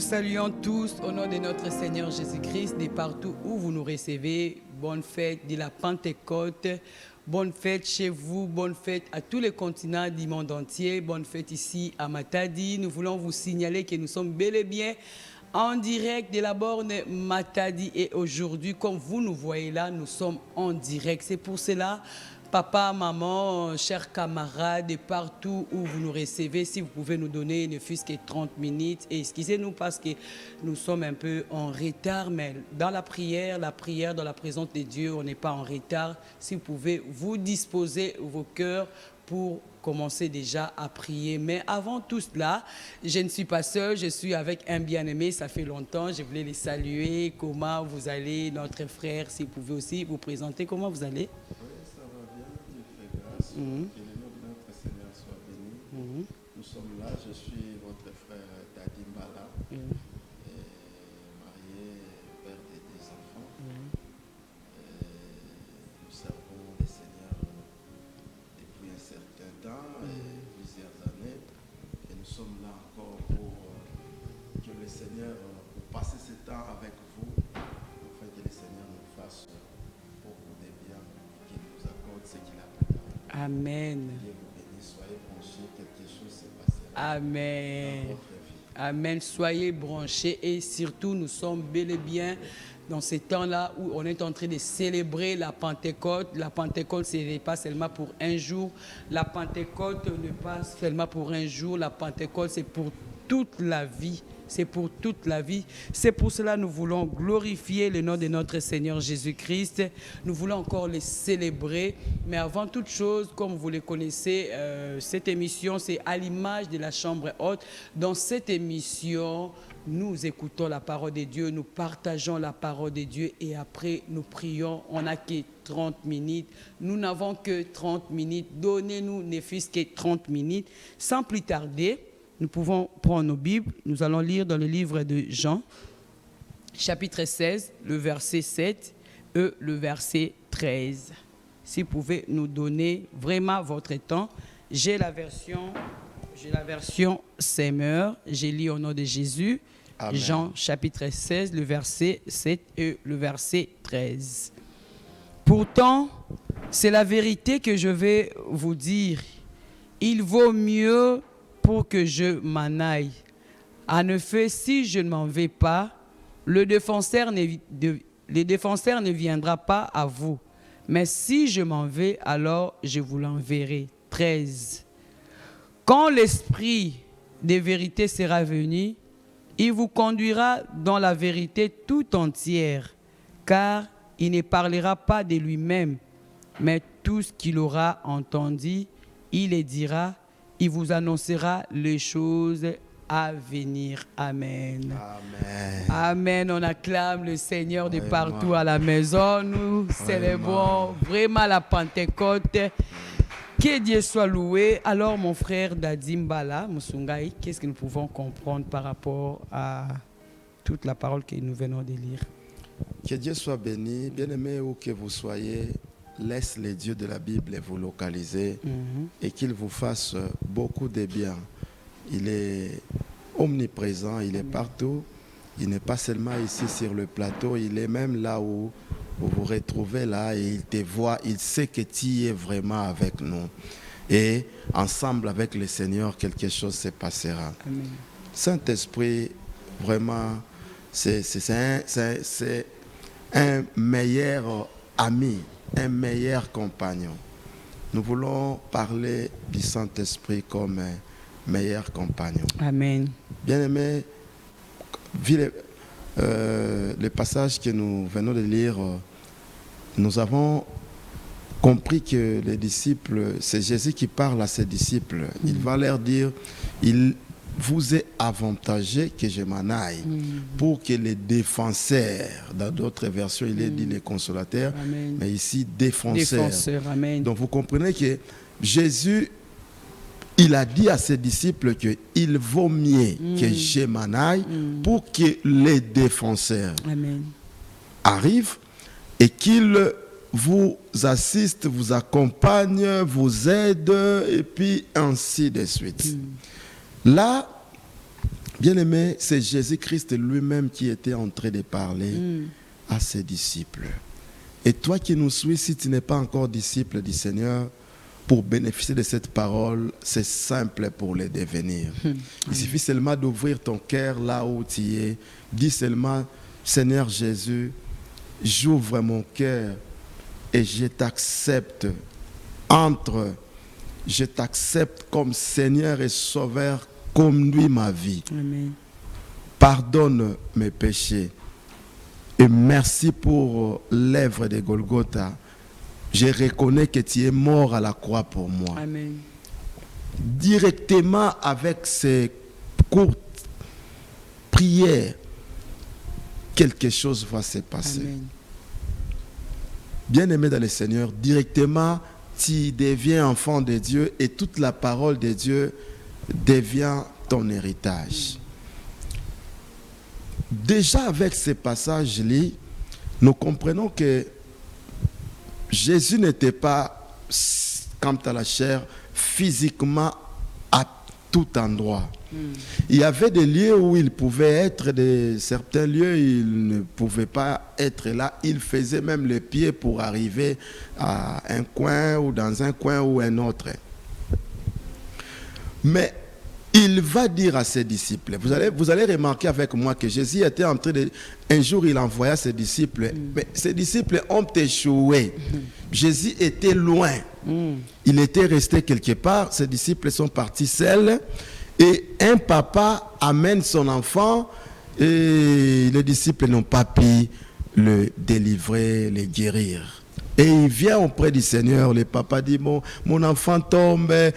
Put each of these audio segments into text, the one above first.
vous saluons tous au nom de notre Seigneur Jésus-Christ, de partout où vous nous recevez. Bonne fête de la Pentecôte. Bonne fête chez vous, bonne fête à tous les continents du monde entier. Bonne fête ici à Matadi. Nous voulons vous signaler que nous sommes bel et bien en direct de la borne Matadi. Et aujourd'hui, comme vous nous voyez là, nous sommes en direct. C'est pour cela, papa, maman, chers camarades, de partout où vous nous recevez, si vous pouvez nous donner ne fût-ce que 30 minutes. Et excusez-nous parce que nous sommes un peu en retard, mais dans la prière dans la présence de Dieu, on n'est pas en retard. Si vous pouvez vous disposer vos cœurs pour commencer déjà à prier. Mais avant tout cela, je ne suis pas seul, je suis avec un bien-aimé, ça fait longtemps, je voulais les saluer. Comment vous allez, notre frère, si vous pouvez aussi vous présenter, comment vous allez? Que le nom de notre Seigneur soit béni. Nous sommes là, je suis votre frère Dadi Mbala, marié, père de 2 enfants. Nous servons le Seigneur depuis un certain temps, plusieurs années. Et nous sommes là encore pour que le Seigneur, pour passer ce temps avec vous, afin que le Seigneur nous fasse beaucoup de bien, qu'il nous accorde ce qu'il a préparé. Amen. Dieu vous bénisse, soyez branchés, quelque chose se passera. Amen. Dans votre vie. Amen. Soyez branchés et surtout, nous sommes bel et bien dans ces temps-là où on est en train de célébrer la Pentecôte. La Pentecôte, ce n'est pas seulement pour un jour. La Pentecôte n'est pas seulement pour un jour. La Pentecôte, c'est pour toute la vie. C'est pour toute la vie. C'est pour cela que nous voulons glorifier le nom de notre Seigneur Jésus-Christ. Nous voulons encore les célébrer. Mais avant toute chose, comme vous le connaissez, cette émission, c'est à l'image de la chambre haute. Dans cette émission, nous écoutons la parole de Dieu, nous partageons la parole de Dieu et après, nous prions. On n'a que 30 minutes. Nous n'avons que 30 minutes. Donnez-nous ne fût-ce que 30 minutes. Sans plus tarder, nous pouvons prendre nos Bibles. Nous allons lire dans le livre de Jean, chapitre 16, le verset 7 et le verset 13. Si vous pouvez nous donner vraiment votre temps. J'ai la version Semeur. J'ai lu au nom de Jésus. Amen. Jean, chapitre 16, le verset 7 et le verset 13. Pourtant, c'est la vérité que je vais vous dire. Il vaut mieux pour que je m'en aille. En effet, si je ne m'en vais pas, le défenseur ne viendra pas à vous. Mais si je m'en vais, alors je vous l'enverrai. 13. Quand l'Esprit de vérité sera venu, il vous conduira dans la vérité tout entière, car il ne parlera pas de lui-même, mais tout ce qu'il aura entendu, il le dira. Il vous annoncera les choses à venir. Amen. Amen. Amen. On acclame le Seigneur de partout à la maison. Nous célébrons vraiment la Pentecôte. Que Dieu soit loué. Alors, mon frère Dadi Mbala, Musungai, qu'est-ce que nous pouvons comprendre par rapport à toute la parole que nous venons de lire? Que Dieu soit béni. Bien-aimé où que vous soyez, laisse les dieux de la Bible vous localiser et qu'il vous fasse beaucoup de bien. Il est omniprésent, il est partout. Il n'est pas seulement ici sur le plateau, il est même là où vous vous retrouvez là et il te voit, il sait que tu es vraiment avec nous. Et ensemble avec le Seigneur, quelque chose se passera. Amen. Saint-Esprit, vraiment, c'est un meilleur ami, un meilleur compagnon. Nous voulons parler du Saint-Esprit comme un meilleur compagnon. Amen. Bien-aimé, vu le passage que nous venons de lire, nous avons compris que les disciples, c'est Jésus qui parle à ses disciples. Il va leur dire, il vous est avantagé que je m'en aille pour que les défenseurs, dans d'autres versions il est dit les consolateurs, amen, mais ici défenseurs. Amen. Donc vous comprenez que Jésus, il a dit à ses disciples qu'il vaut mieux que je m'en aille pour que les défenseurs arrivent et qu'ils vous assistent, vous accompagnent, vous aident et puis ainsi de suite. Là, Bien-aimé, c'est Jésus-Christ lui-même qui était en train de parler à ses disciples. Et toi qui nous suis, si tu n'es pas encore disciple du Seigneur, pour bénéficier de cette parole, c'est simple pour le devenir. Il suffit seulement d'ouvrir ton cœur là où tu es. Dis seulement, Seigneur Jésus, j'ouvre mon cœur et je t'accepte. Je t'accepte comme Seigneur et Sauveur, conduis ma vie. Amen. Pardonne mes péchés. Et merci pour l'œuvre de Golgotha. Je reconnais que tu es mort à la croix pour moi. Amen. Directement avec ces courtes prières, quelque chose va se passer. Amen. Bien-aimé dans le Seigneur, directement, tu deviens enfant de Dieu et toute la parole de Dieu devient ton héritage. Déjà avec ces passages-là, nous comprenons que Jésus n'était pas, quant à la chair, physiquement à tout endroit. Il y avait des lieux où il pouvait être, certains lieux, il ne pouvait pas être là. Il faisait même les pieds pour arriver à un coin ou dans un coin ou un autre. Mais il va dire à ses disciples, vous allez remarquer avec moi que Jésus était en train de... Un jour, il envoya ses disciples, mais ses disciples ont échoué. Jésus était loin. Il était resté quelque part, ses disciples sont partis seuls, et un papa amène son enfant, et les disciples n'ont pas pu le délivrer, le guérir. Et il vient auprès du Seigneur, le papa dit, mon enfant tombe, et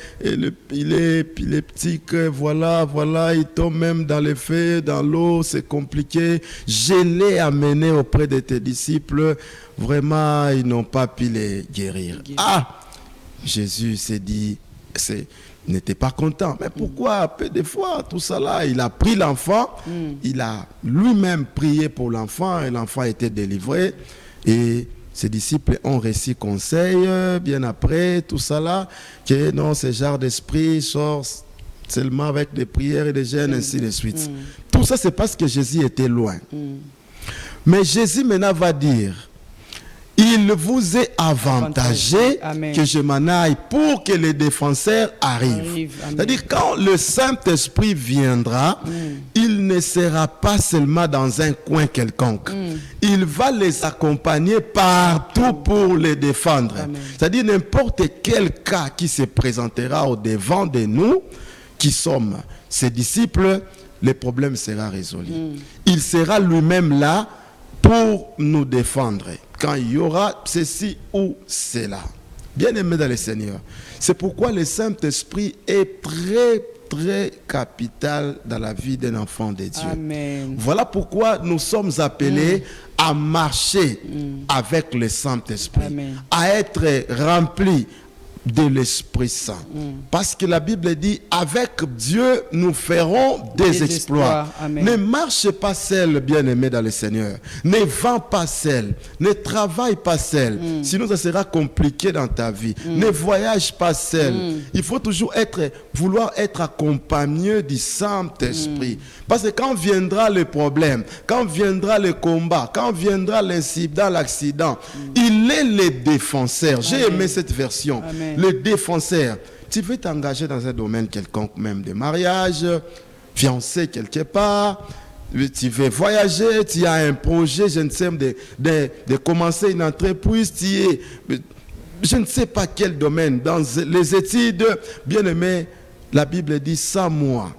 il est petit, voilà, il tombe même dans les feux, dans l'eau, c'est compliqué. Je l'ai amené auprès de tes disciples, vraiment, ils n'ont pas pu les guérir. Ah, Jésus s'est dit, n'était pas content. Mais pourquoi, peu de fois, tout ça là, il a pris l'enfant, il a lui-même prié pour l'enfant, et l'enfant a été délivré, et ses disciples ont reçu conseil, bien après, tout ça là, que non, ce genre d'esprit sort seulement avec des prières et des jeûnes, ainsi de suite. Tout ça, c'est parce que Jésus était loin. Mais Jésus maintenant va dire, il vous est avantagé que je m'en aille pour que les défenseurs arrivent. C'est-à-dire, quand le Saint-Esprit viendra, il ne sera pas seulement dans un coin quelconque. Il va les accompagner partout pour les défendre. C'est-à-dire, n'importe quel cas qui se présentera au devant de nous, qui sommes ses disciples, le problème sera résolu. Il sera lui-même là pour nous défendre quand il y aura ceci ou cela. Bien-aimé dans le Seigneur, c'est pourquoi le Saint-Esprit est très, très capital dans la vie d'un enfant de Dieu. Amen. Voilà pourquoi nous sommes appelés à marcher avec le Saint-Esprit, à être remplis de l'Esprit Saint. Parce que la Bible dit, avec Dieu, nous ferons des exploits. Ne marche pas seul, bien-aimé dans le Seigneur. Ne vends pas seul. Ne travaille pas seul. Sinon, ça sera compliqué dans ta vie. Ne voyage pas seul. Il faut toujours vouloir être accompagné du Saint-Esprit. Parce que quand viendra le problème, quand viendra le combat, quand viendra l'incident, l'accident, il est le défenseur. J'ai aimé cette version. Le défenseur. Tu veux t'engager dans un domaine quelconque, même de mariage, fiancé quelque part, tu veux voyager, tu as un projet, je ne sais, de commencer une entreprise, je ne sais pas quel domaine, dans les études, bien aimé, la Bible dit, sans moi,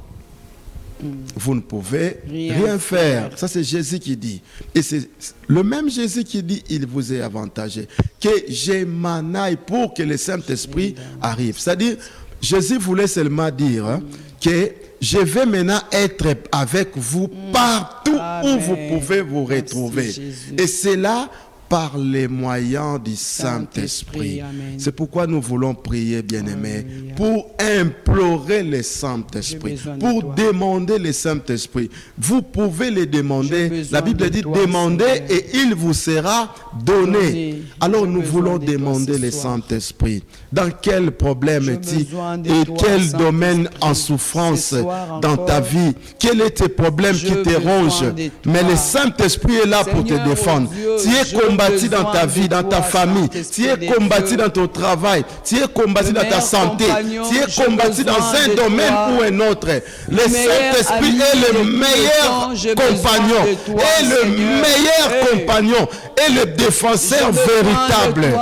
vous ne pouvez rien faire. Ça, c'est Jésus qui dit. Et c'est le même Jésus qui dit, il vous est avantagé. Que je m'en aille pour que le Saint-Esprit arrive. C'est-à-dire, Jésus voulait seulement dire que je vais maintenant être avec vous partout où vous pouvez vous retrouver. Et c'est là par les moyens du Saint-Esprit. Amen. C'est pourquoi nous voulons prier, bien-aimés, pour implorer le Saint-Esprit, pour demander le Saint-Esprit. Vous pouvez le demander. La Bible dit demandez et il vous sera donné. Alors nous voulons demander le Saint-Esprit. Dans quel problème es-tu et quel domaine en souffrance dans ta vie? Quel est tes problèmes qui te rongent? Mais le Saint-Esprit est là pour te défendre. Tu es combattu dans ta vie, dans ta famille. Tu es combattu dans ton travail. Tu es combattu dans ta santé. Tu es combattu dans un domaine ou un autre. Le Saint-Esprit est le meilleur compagnon. Est le meilleur compagnon. Et le défenseur véritable.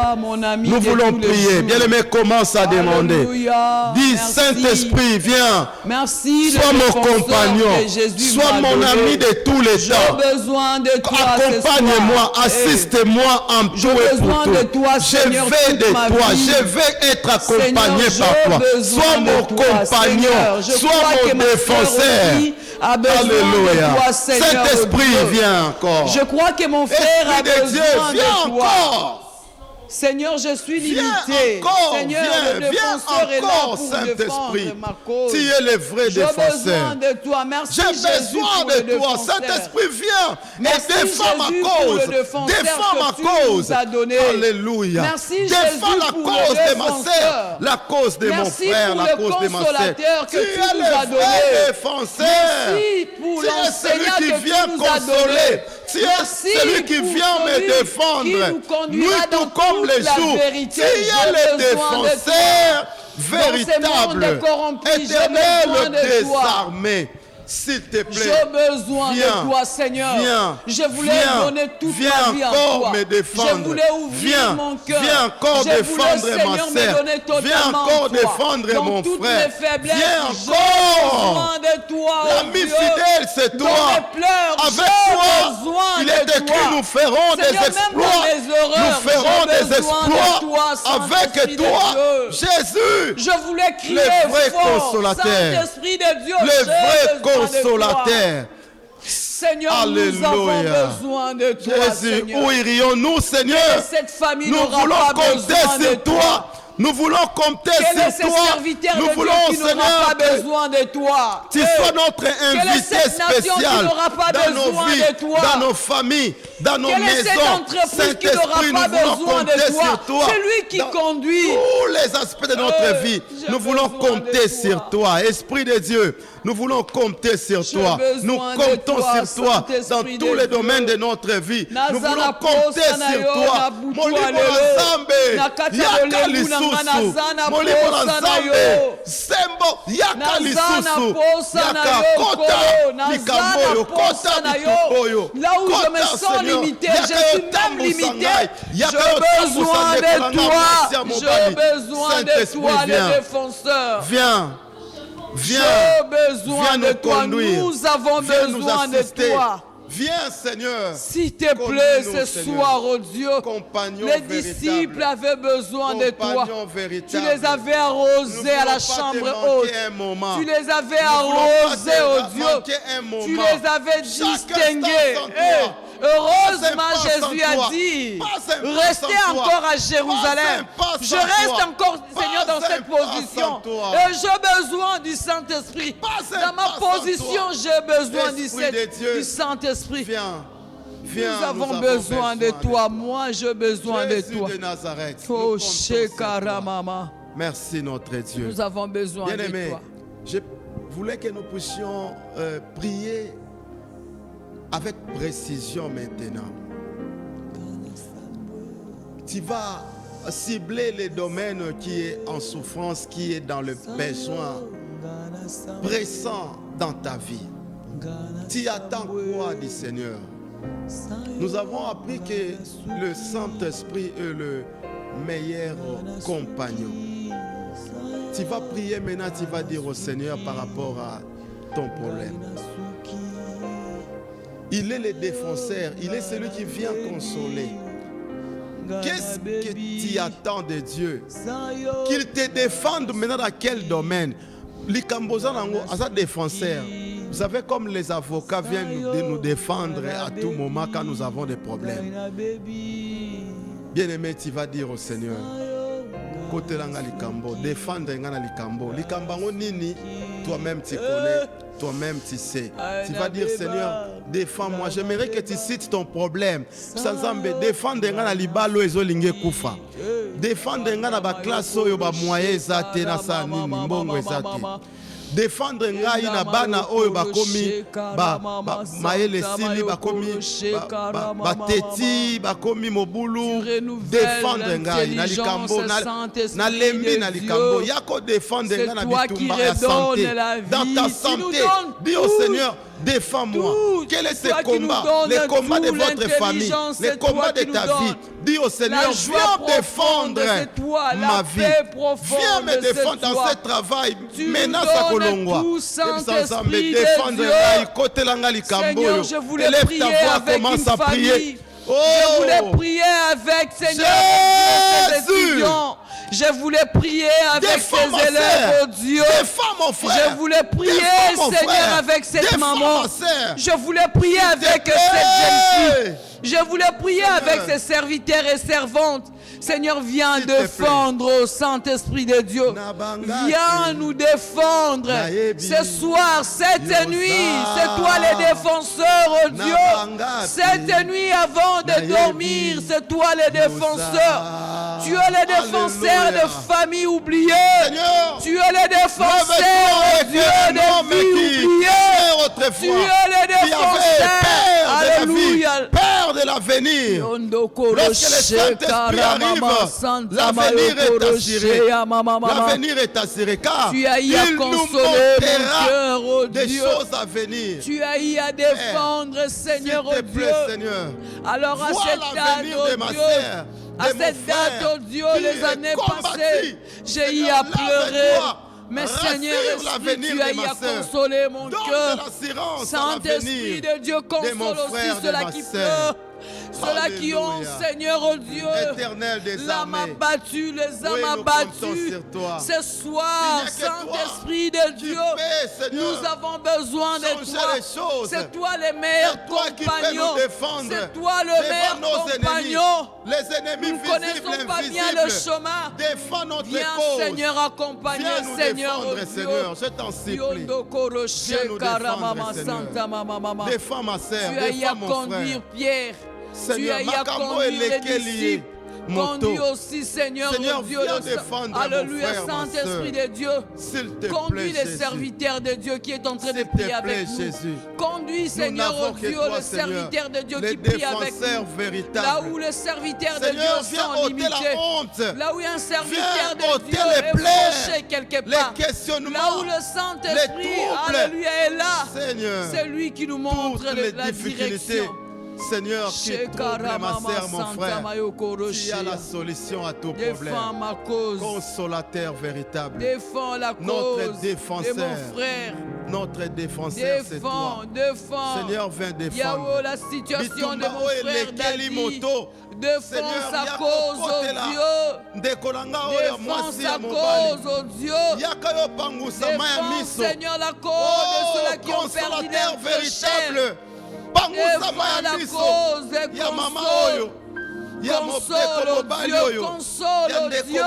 Nous voulons prier. Bien-aimé, commence à demander. Dis, Saint-Esprit, viens. Sois mon compagnon. Sois mon ami de tous les temps. Accompagne-moi, assiste-moi en tout et pour tout. Je vais de toi. Je vais être accompagné par toi. Sois mon compagnon. Sois mon défenseur. Alléluia. Saint-Esprit, viens encore. Je crois que mon frère a besoin de toi. Seigneur, je suis limité. Seigneur, le défenseur est là pour défendre ma cause. Tu es le vrai défenseur. J'ai besoin de toi. Merci J'ai Jésus besoin pour de le toi. défenseur. Saint-Esprit, viens Merci et défends ma Jésus cause. pour le défenseur Défends ma que tu cause. nous as donné. Alléluia. Merci Défends Jésus la pour cause le de ma défenseur. sœur, la cause de mon Merci frère, pour la le cause de ma sœur. consolateur Tu que es tu nous le as donné. vrai défenseur. Merci pour Tu es l'enseignant celui qui que vient tu nous as consoler. donné. Tu es Merci celui qui pour vient me celui défendre. qui nous conduira Nuit dans tout comme toute les la jours. vérité. Tu es J'ai le besoin de défenseur toi. Dans ce monde véritable, corrompu, j'ai éternel, besoin de toi. désarmé. S'il te plaît, J'ai besoin viens, de toi, Seigneur. Viens, je voulais viens, donner toute viens ma vie à encore toi. me défendre. Je voulais ouvrir viens, mon cœur. viens encore je défendre voulais, ma Seigneur, sœur. me donner totalement Viens encore à toi. défendre Dans mon toutes frère. mes faiblesses, Viens j'ai encore. besoin de toi, oh L'ami Dieu. fidèle, c'est toi. Dans mes pleurs, Avec j'ai toi, besoin il de est écrit, toi. nous ferons des Seigneur, exploits. même dans mes erreurs, Nous ferons j'ai des besoin de exploits toi, Saint-Esprit avec de toi, Dieu. Jésus. Je voulais crier le vrai fort, consolateur. Saint-Esprit de Dieu, Le j'ai vrai besoin de toi. consolateur. Seigneur, Alléluia. nous avons besoin de toi, Jésus, Seigneur. où irions-nous, Seigneur? Cette famille Nous n'aura voulons pas compter besoin de sur toi. Nous voulons compter Quel est sur ce toi. serviteur Nous de voulons, Dieu qui n'aura Seigneur, pas que besoin de toi? tu sois notre invité cette nation qui spécial n'aura pas dans nos besoin vies, de toi? dans nos familles, dans nos Quelle est cette maisons. entreprise qui n'aura Saint-Esprit, pas nous voulons besoin compter de toi? sur toi. C'est lui qui Dans conduit. tous les aspects de notre vie, j'ai nous voulons besoin compter de sur toi. toi. Esprit de Dieu, nous voulons compter sur J'ai toi. besoin Nous de comptons toi, sur toi dans Saint-Esprit tous de les Dieu. domaines de notre vie. Nous voulons Nazana compter posa na sur yo, toi. na butu Molimo alelo. la Zambe, Nakata yaka lolegu na lisusu. nazana Molimo posa la na Zambe, yo. sembo yaka Nazana lisusu. posa na Yaka yo, kota kolo. likamoyo, Nazana posa kota na bituboyo. yo. Là où je me Kota, sens Seigneur. limité, Yaka je suis yo même tambu limité. sangai. J'ai Yaka yo tambu besoin sangai de kolanga toi. merci à mon J'ai bali. besoin de Saint-Esprit, toi, viens. le défenseur. Viens. Viens. J'ai besoin Viens de nous toi. conduire. Nous avons Viens nous besoin de assister. toi. Viens, Seigneur. S'il te plaît, Conduis-nous, ce Seigneur. soir, oh Dieu, Compagnon les véritable. disciples avaient besoin de toi. Compagnon Tu véritable. les avais Nous arrosés à la voulons pas chambre te haute. manquer un moment. Tu les avais Nous voulons arrosés, pas oh te Dieu. manquer un moment. Tu les avais Chaque distingués. instant en toi. Heureusement, Passe un pas Jésus sans a toi. dit, Passe un pas restez sans toi. encore à Jérusalem. Passe un pas Je sans reste toi. encore, Seigneur, dans Passe cette un pas sans position. toi. Et j'ai besoin du Saint-Esprit. Passe un Dans ma pas sans position, toi. j'ai besoin Esprit de Dieu. du Saint-Esprit. Viens. Viens, Nous avons besoin de toi. Moi, j'ai besoin de Jésus toi. de Nazareth. nous Oh, comptons sur toi. Shekaramama. Merci notre Dieu. Nous avons besoin de Bien-aimé, toi. je voulais que nous puissions prier avec précision maintenant. Tu vas cibler les domaines qui est en souffrance, qui est dans le besoin pressant dans ta vie. Tu attends quoi du Seigneur? Nous avons appris que le Saint-Esprit est le meilleur compagnon. Tu vas prier maintenant, tu vas dire au Seigneur par rapport à ton problème. Il est le défenseur, il est celui qui vient consoler. Qu'est-ce que tu attends de Dieu? Qu'il te défende maintenant dans quel domaine? Likambozan à sa défenseur. Vous savez, comme les avocats viennent nous défendre à tout moment quand nous avons des problèmes. Bien-aimé, tu vas dire au Seigneur, côté langa likambo, défendre ngana likambo. Likambango nini, toi-même tu connais, toi-même tu sais. Tu vas dire, Seigneur, défends-moi. J'aimerais que tu cites ton problème. Sanzambe, défendre ngana libalo ezolinge kufa. Défendre ngana ba classe oyo ba moyen ezate na sa nini mbongo ezate. Défendre ngai na bana oyo bakomi mayele sili bakomi bateti bakomi mobulu. Défendre ngai na likambo na lembi na likambo yako défendre ngai na bitumba ya santé. Dans ta santé, dis au Seigneur, défends-moi. Quel est ce combat? Les combats de votre famille, les combats de ta vie. Dis au Seigneur, viens défendre ma vie. Viens me défendre dans ce travail. Menace à Kolongwa. Seigneur, je voulais prier avec une famille. Je voulais prier avec, Seigneur, ces étudiants. Je voulais prier avec ces élèves, oh Dieu. Je voulais prier, Seigneur, avec cette maman. Je voulais prier avec cette jeune fille. Je voulais prier avec ses serviteurs et servantes. Seigneur, viens défendre au Saint-Esprit de Dieu. Viens nous défendre ce soir, cette nuit. C'est toi le défenseur, oh Dieu. Cette nuit avant de dormir, c'est toi le défenseur. Tu es le défenseur de familles oubliées. Tu es le défenseur, oh Dieu, de vies oubliées. Tu es le défenseur. Alléluia. Père de l'avenir. Lorsque le Saint-Esprit arrive, l'avenir est assuré. L'avenir est assuré car tu as eu à consoler mon cœur, oh des Dieu. choses à venir. Tu as eu à défendre, Seigneur, oh Dieu. Seigneur. Alors à cette date, oh Dieu, à cette date, oh Dieu, les années passées, j'ai eu à pleurer. Mais Seigneur, Esprit, tu as eu à consoler mon cœur. Saint-Esprit de Dieu, console aussi ceux-là qui pleurent. Ceux-là qui ont, Seigneur, oh Dieu, l'âme abattue, les âmes abattues. Ce soir, Saint-Esprit de Dieu, nous avons besoin de toi. C'est toi le meilleur compagnon. C'est toi le meilleur compagnon. Nous ne connaissons pas bien le chemin. Viens, Seigneur, accompagner, Seigneur, oh Dieu. Je t'en supplie. Défends ma sœur, tu as eu à conduire Pierre. Tu as eu à conduire les disciples. Conduis aussi, Seigneur, oh Dieu, alléluia, Saint-Esprit de Dieu. Conduis les serviteurs de Dieu qui est en train de prier avec nous. Conduis, Seigneur, oh Dieu, le serviteur de Dieu qui prie avec nous. Là où les serviteurs de Dieu sont limités. Là où un serviteur de Dieu est branché quelque part. Là où le Saint-Esprit, alléluia, est là. C'est lui qui nous montre la direction. Seigneur, qui trouble ma sœur, mon frère, qui a la solution à tout problème. Défends ma cause. Consolateur véritable. Défends la cause notre défenseur, de mon frère. Notre défenseur, c'est toi. Défends. Seigneur, viens défendre. Yahweh, la situation de mon frère David. Défends sa cause, oh Dieu. Défends sa cause, oh Dieu. Défends, Seigneur, la cause de ceux-là qui ont perdu leur chair. Défends la cause des consoles. Console, oh Dieu, console, oh Dieu,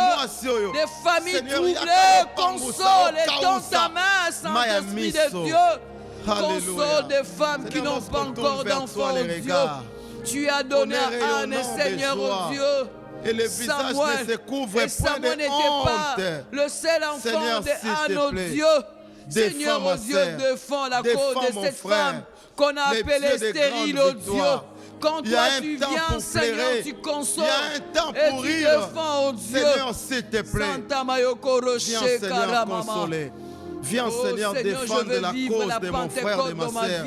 des familles troublées, console, et dans ta main, Saint-Esprit de Dieu, console des femmes qui n'ont pas encore d'enfants, oh Dieu. Tu as donné à Anne, Seigneur, oh Dieu. Et le visage ne se couvre point de n'était honte. pas le seul enfant de Anne, oh Dieu. Seigneur, oh Dieu, défends la cause de cette femme qu'on a appelée stérile, oh Dieu. Quand toi tu viens, Seigneur, tu consoles et tu défends, oh Dieu. Seigneur, s'il te plaît, viens, Seigneur, consoler. Viens, Seigneur, défendre la cause de mon frère, de ma sœur.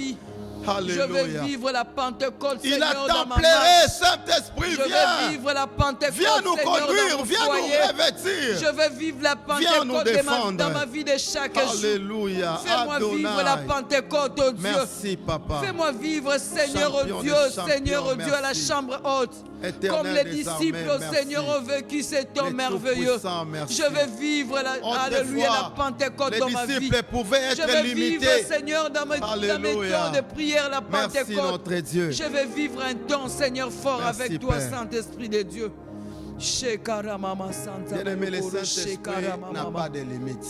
Je Alléluia. veux vivre la Pentecôte, Il Seigneur, a dans ma tempéré, marche. Saint-Esprit, Je veux viens. vivre la Pentecôte, Viens nous Seigneur, conduire, dans mon viens foyer. nous revêtir. Je veux vivre la Viens nous Pentecôte défendre. dans ma vie de chaque jour. Alléluia. Fais-moi vivre la Adonai. Pentecôte, oh Dieu. Merci, Papa. Fais-moi vivre, Seigneur, Champion oh de Dieu, champions, Seigneur, oh Dieu, à la merci. chambre haute. Éternel Comme les des disciples, armées, oh merci. Seigneur, ont vécu ce temps Les merveilleux. tout-puissants, merci. Je veux vivre, alléluia, la Pentecôte les dans ma vie. disciples pouvaient Je être veux limités. vivre, Seigneur, dans mes Alléluia. temps de prière, la Merci Pentecôte. notre Dieu. Je veux vivre un temps, Seigneur, fort Merci, avec toi, Père. Saint-Esprit de Dieu. Shekara mama Santa Bien-aimé, le Mayokoro, Saint-Esprit Shekara n'a mama. pas de limite.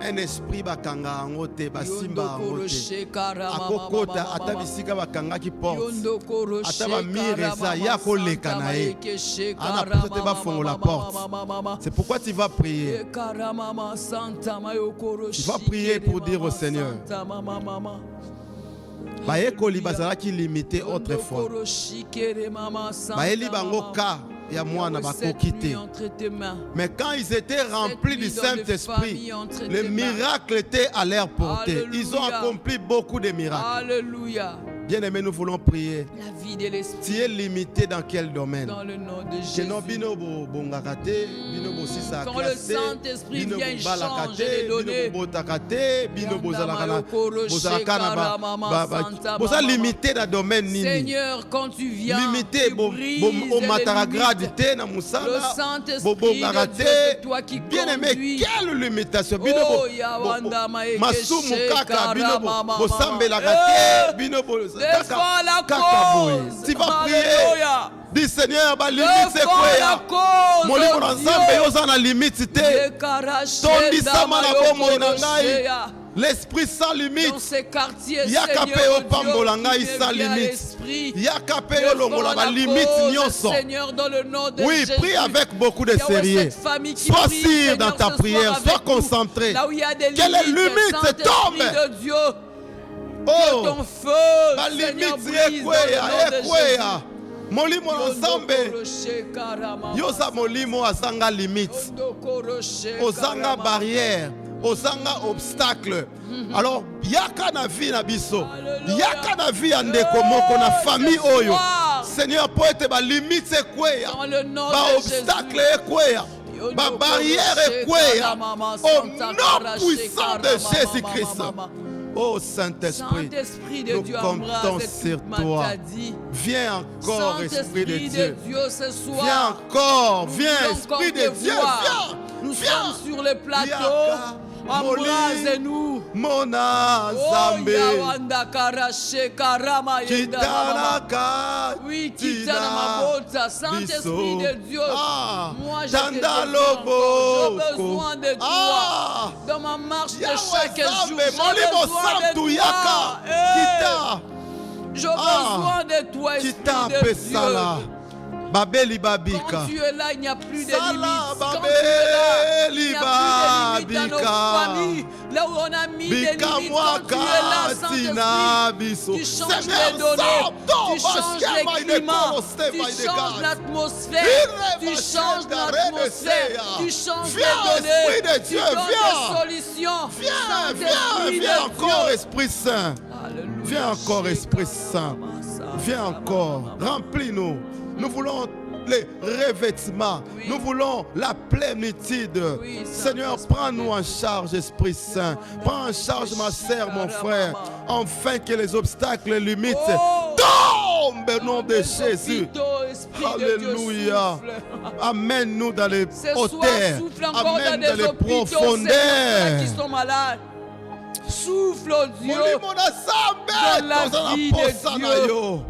Un esprit bakanga angote, basimba Yondokoro, angote. Shekara mama, Akokota mama, ata mama. bisika bakangaki porte. Yondokoro, Ata bamire Shekara eza mama, ya koleka Santa na ye. Mayeke, Shekara Ana peut-être mama, bafongola mama, porte. mama, mama. C'est pourquoi tu vas prier. Shekara mama, Santa Mayokoro, Tu vas prier pour dire au Shekere Seigneur. mama, Santa mama, mama. Bayekoli bazalaki limité autrefois. Yondokoro, Shekere mama, Santa Bayeli bango mama. ka ya mwana bakoki te. Entre tes mains. Mais quand ils étaient remplis du Saint-Esprit, les miracles étaient à leur portée. Ils ont Alléluia. accompli beaucoup de miracles. Alléluia. Bien-aimés, nous voulons prier. La vie de l'esprit. Tu es limité dans quel domaine? Dans le nom de Jésus. Sinon, bino bo bongaka te, bino bo sisa Quand le classé, Saint-Esprit bino vient bo balaka changer te, les bino données. bo botaka te, bino bozalaka na Yandama bozalaka na yokoro shekara boza mama. limité dans domaine nini? Seigneur, quand tu viens, Limité tu bo brises o matara les grade limites. te na Le musala, Saint-Esprit bo bongaka de Dieu, te. c'est toi qui Bien-aimé, conduis. quelle limitation? Bino Oh, bo Yawanda maeke masumu kaka, shekara bino mama, bo sambelaka te, bino bo Défends la kaka boye. cause. Tu vas prier. Alléluia. Dis Seigneur, ba limite c'est Défends quoi la ya? cause. Molimo na oh Nzambe Dieu. yoza na limite te. Yekara Tondisama shenda na bomoi na mayokoro ngai. sheya. L'esprit sans Dans limite. ces quartiers, Yaka Seigneur, pe yo oh Dieu, pambola ngai qui sans me vient à limite. l'esprit. Yaka pe yo longola ba Défends la limite cause, nyonso. Seigneur, dans le nom de Oui, Jésus. prie avec beaucoup de Il y a sérieux. cette famille qui Sois prie, sûr Seigneur, dans ta ce soir prière, avec sois nous. concentré. Là où il y a des Quelle est limite, Saint-Esprit tombe. de Dieu, Oh, ton feu, ba Seigneur, limite brise dans le nom de ekweya. Molimo na Nzambe. Jésus. Yoza molimo azanga limite. Ozanga barrière, ozanga obstacle. Alors, yaka na vie na biso. Yaka na vie ya ndeko moko na famille oyo. Seigneur, po ete ba limite ekweya. Dans le nom Ba de obstacle ekweya. Ba barrière ekweya. Au nom puissant de Jésus-Christ. Oh Saint-Esprit, Saint-Esprit de nous Dieu, comptons embrasse sur toute toi. ma dit. Viens encore, Esprit de Dieu. Ce soir, Viens encore, nous viens, voulons Esprit encore de te Dieu, voir. viens. Nous Viens. sommes sur le plateau. Yaka, Embrase-nous. Mona Oh, Zambe, Yawanda Karashe Karama Yenda Mama. Kitanaka, Oui, Kitana Mabota, Saint-Esprit de Dieu. Ah, Moi, je te Tanda demande encore, j'ai Lobo, besoin de toi. Ah, Dans ma marche de Yahweh chaque jour, Zambe, j'ai Molimo besoin de Santu toi. Yaka, Eh, Kita, j'ai besoin de toi, Esprit Kita de Pesala, Dieu. Babeli Quand Babika. tu es là, il n'y a plus de Sala limites. Quand tu es là, il Babeli n'y a plus de limites dans nos Babika. familles. Là où on a mis des limites, Bika quand tu es mwaka là, tina Saint-Esprit, biso. tu changes Seigneur, les données, sors, tu changes les climats, tu changes l'atmosphère, tu changes l'atmosphère, tu changes Viens, les données, Esprit de tu Dieu, donnes viens. des solutions. Viens, Saint-Esprit viens de encore, Dieu. Esprit Saint. Alléluia. Viens encore, Esprit Saint. Viens encore, remplis-nous. Nous voulons les revêtements. Oui. Nous voulons la plénitude. Oui, Seigneur, Saint-Esprit. prends-nous en charge, Esprit Saint. Prends en charge ma sœur, mon frère, afin que les obstacles, les limites Oh. tombent au nom de Les Jésus. hôpitaux, Esprit de Dieu, Alléluia. souffle. Amène-nous dans les Ce soir, hauteurs. souffle encore dans Amène des dans les hôpitaux, Seigneur, profondeurs. qui sont malades. Souffle, oh Dieu. Molimo na Nzambe, Dans la tozala vie de posa na Dieu. yo.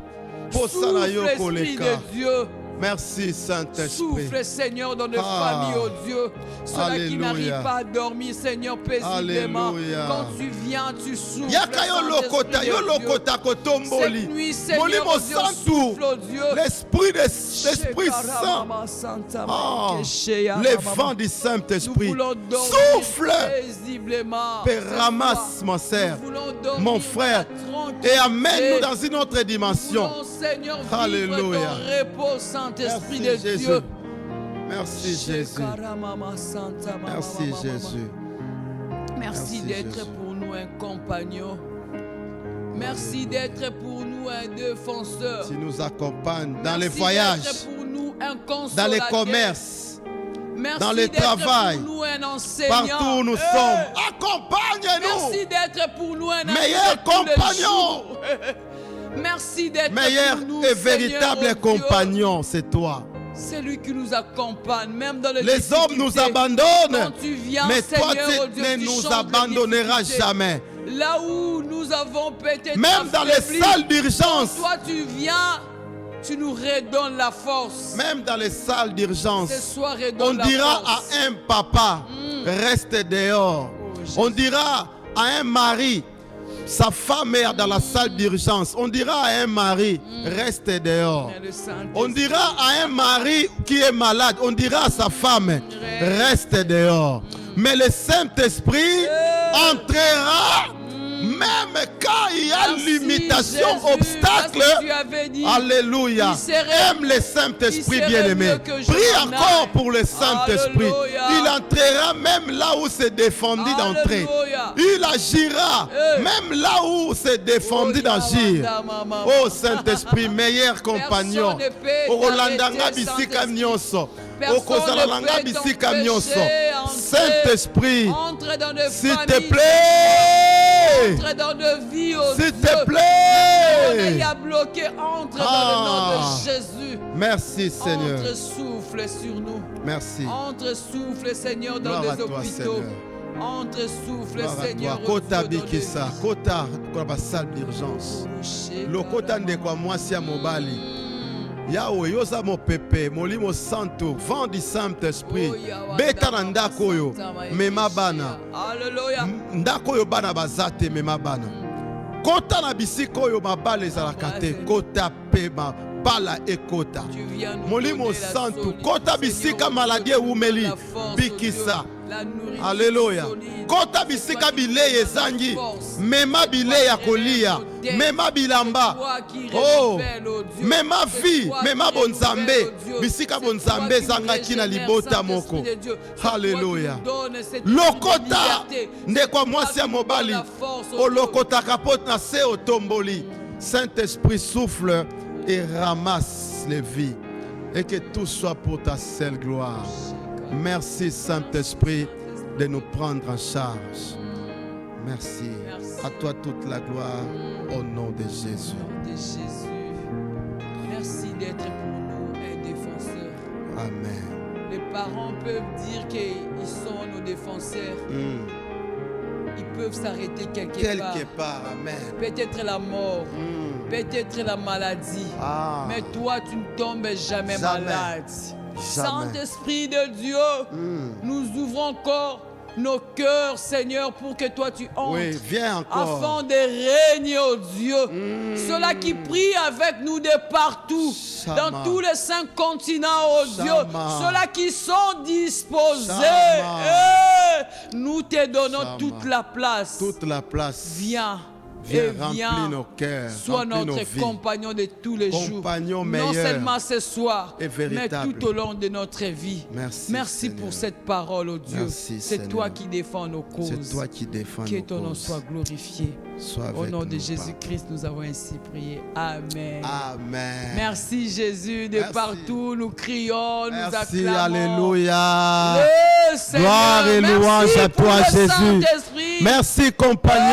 Posa na yo Souffle, Esprit koleka. de Dieu. Merci Saint-Esprit. Souffle, Seigneur, dans nos Ah. familles, oh Dieu. Ceux-là qui Alléluia. n'arrivent pas à dormir, Seigneur, paisiblement. Alléluia. Quand tu viens, tu souffles. Yaka yo lokota, yo lokota kotomboli. Cette nuit, Seigneur, Molimo oh Dieu, Santu. souffle, oh Dieu. L'Esprit Saint. Ah, les vents du Nous Saint-Esprit. voulons dormir Souffle. paisiblement. Père, Ce ramasse soir. ma sœur, Nous voulons dormir mon frère, tranquille. et amène-nous dans une autre dimension. Nous voulons, Seigneur, vivre Alléluia. ton repos, Saint-Esprit Merci de Jésus. Dieu. Merci Jésus. Merci Jésus. Merci Merci, d'être Jésus. pour nous un compagnon. Merci d'être pour nous un défenseur. Tu nous accompagnes dans Merci les voyages, d'être pour nous un consolateur. dans les commerces, Merci dans le d'être travail, pour nous un enseignant. partout où nous sommes. Accompagne-nous. Merci d'être pour nous un ami Meilleur de tous les compagnon. jours. Merci d'être Meilleur pour nous, et Seigneur, véritable oh Dieu. compagnon, c'est toi. C'est lui qui nous accompagne, même dans les Les hommes nous difficultés. abandonnent, Quand tu viens, mais toi Seigneur, oh tu Dieu, ne tu nous changes les abandonneras difficultés. jamais. Là où nous avons peut-être Même dans les affaibli, salles d'urgence, toi tu viens, tu nous redonnes la force. même dans les salles d'urgence, Ce soir, on redonne la dira force. à un papa, reste dehors. Jésus. On dira à un mari, sa femme est dans la salle d'urgence. On dira à un mari, reste dehors. Mais le Saint-Esprit, On dira à un mari qui est malade, on dira à sa femme, reste dehors. Mais le Saint-Esprit entrera même quand il y a merci, limitation, Jésus, obstacle. parce que tu avais dit, Alléluia. il serait- Aime le Saint-Esprit il serait bien-aimé. mieux que je Prie m'en encore aille. pour le Saint-Esprit. Alléluia. Il entrera même là où c'est défendu d'entrer. Alléluia. Il agira Eh. même là où c'est défendu d'agir. Oh Saint-Esprit, meilleur compagnon. Personne ne peut Okolandanga t'arrêter, bisika Saint-Esprit. nyonso. Personne Okozalanga ne peut bisika t'empêcher nyonso. d'entrer. Saint-Esprit, Entre dans nos s'il te familles, plaît. entre dans nos vies, oh S'il Dieu. te On plaît. est à bloquer, entre dans Ah. le nom de Jésus. Merci Seigneur. Entre souffle sur nous. Merci. Entre souffle, Seigneur, dans Gloire à les toi, hôpitaux. Seigneur. Entre souffle, Gloire à Seigneur, toi. oh Kota Dieu, dans les bikisa. vies. Kota kwa ba salle d'urgence. Lokota ndeko mwasi ya mobali. Yahweh yoza mopepe molimo santo vent du Saint-Esprit beta na ndako oyo mema bana Alléluia. ndako oyo bana baza te mema bana kota na bisika oyo mabala ezalaka te kota pe mabala ekota Tu viens nous molimo donner la santo solide, kota Seigneur, bisika oh maladi Dieu, ewumeli la force, bikisa oh Dieu, la nourriture Alléluia. solide. Kota bisika bilei ezangi mema bilei ya kolia mema bilamba oh mema vie mema bonzambe bisika bonzambe ezangaki na libota moko Alléluia. Lokota ndeko mwasi ya mobali olokotaka po na se otomboli. Saint-Esprit souffle et ramasse les vies et que tout soit pour ta seule gloire. Merci Saint-Esprit de nous prendre en charge. Merci. À toi toute la gloire au nom de Jésus. Au nom de Jésus. Merci d'être pour nous un défenseur. Amen. Les parents peuvent dire qu'ils sont nos défenseurs. Ils peuvent s'arrêter quelque part. Amen. Peut-être la mort, peut-être la maladie. Ah. Mais toi, tu ne tombes jamais malade. Saint-Esprit de Dieu, nous ouvrons encore nos cœurs, Seigneur, pour que toi tu entres. Oui, viens encore. Afin de régner, oh Dieu. Ceux-là qui prient avec nous de partout, Shama. dans tous les 5 continents, oh Dieu. Shama. Ceux-là qui sont disposés. Shama. Nous te donnons Shama. toute la place. Toute la place. Viens. Viens, Et remplis nos cœurs, sois remplis nos notre vies. compagnon de tous les Compagnon jours. meilleur Non seulement ce soir, et mais véritable. tout au long de notre vie. Merci, Seigneur. pour cette parole, oh Dieu. Merci, C'est Seigneur. toi qui défends nos causes. C'est toi qui défends Que nos ton nom causes. soit glorifié. Sois Au avec nom de nous, Jésus-Christ, nous avons ainsi prié. Amen. Papa. Amen. Merci Jésus. De Merci. partout, nous crions, nous Merci, acclamons. Alléluia. Le Seigneur. Gloire et Merci louange à pour toi, le Jésus. Saint-Esprit. Merci, compagnon,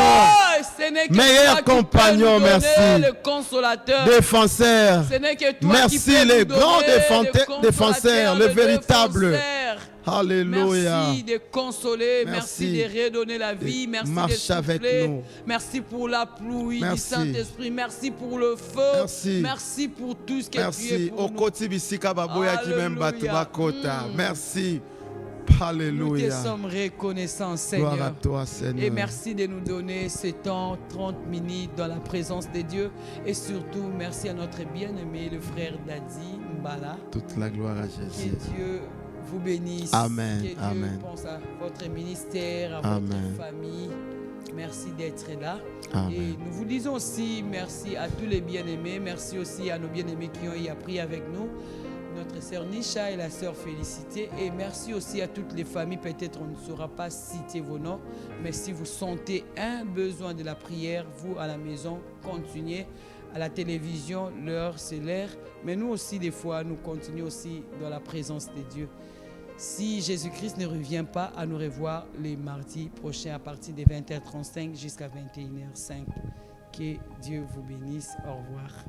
Oh, ce n'est que Meilleur toi qui peux compagnon, nous donner merci. le consolateur. défenseur. Ce n'est que toi qui Merci, peux les nous donner grands le défenseurs, consolateur, le véritable. défenseur. Alléluia. Merci de consoler, Merci. merci de redonner la vie, De merci de marcher avec souffler, nous. merci pour la pluie du Merci. Saint-Esprit, merci pour le feu, Merci. pour tout ce que tu es Merci. pour nous. Okoti bisika baboya ki même batu Alléluia. bakota. Merci. Nous te Alléluia. sommes reconnaissants, Gloire à Seigneur. toi, Seigneur. Et merci de nous donner ce temps, 30 minutes dans la présence de Dieu. Et surtout, merci à notre bien-aimé, le frère Dadi Mbala. Toute la gloire à Que Jésus. Dieu vous bénisse. Amen, Que Dieu amen. pense à votre ministère, à Amen. votre famille. Merci d'être là. Amen. Et nous vous disons aussi merci à tous les bien-aimés. Merci aussi à nos bien-aimés qui ont y appris avec nous. notre sœur Nisha et la sœur Félicité. Et merci aussi à toutes les familles. Peut-être on ne saura pas citer vos noms, mais si vous sentez un besoin de la prière, vous à la maison, continuez. À la télévision, l'heure, c'est l'heure. Mais nous aussi, des fois, nous continuons aussi dans la présence de Dieu. Si Jésus-Christ ne revient pas, à nous revoir les mardis prochains à partir de 20h35 jusqu'à 21h05. Que Dieu vous bénisse. Au revoir.